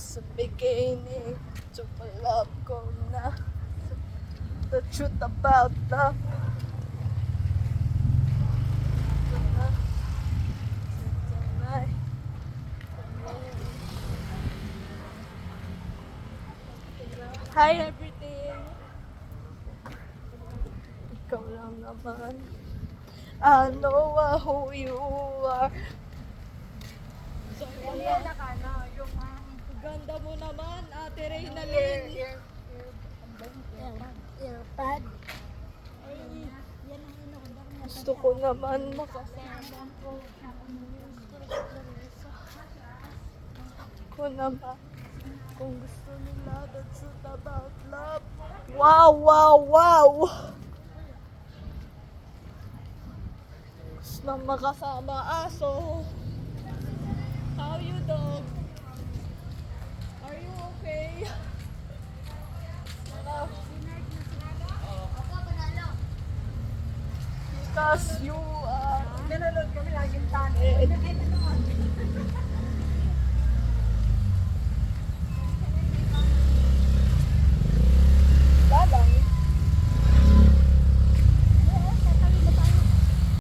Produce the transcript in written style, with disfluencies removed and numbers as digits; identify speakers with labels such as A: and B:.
A: Sa beginning, to love ko na the truth about love. Hi everything! Ikaw lang naman. I know who you are. Ganda mo naman, Ate Reynalyn.
B: Earpad.
A: Gusto ko naman makasama ko naman. Kung gusto nila, the truth about love. Wow, wow, wow! Gusto nang makasama aso. How you dog? Are you okay? Because you are...
B: Nanonood kami laging tanong.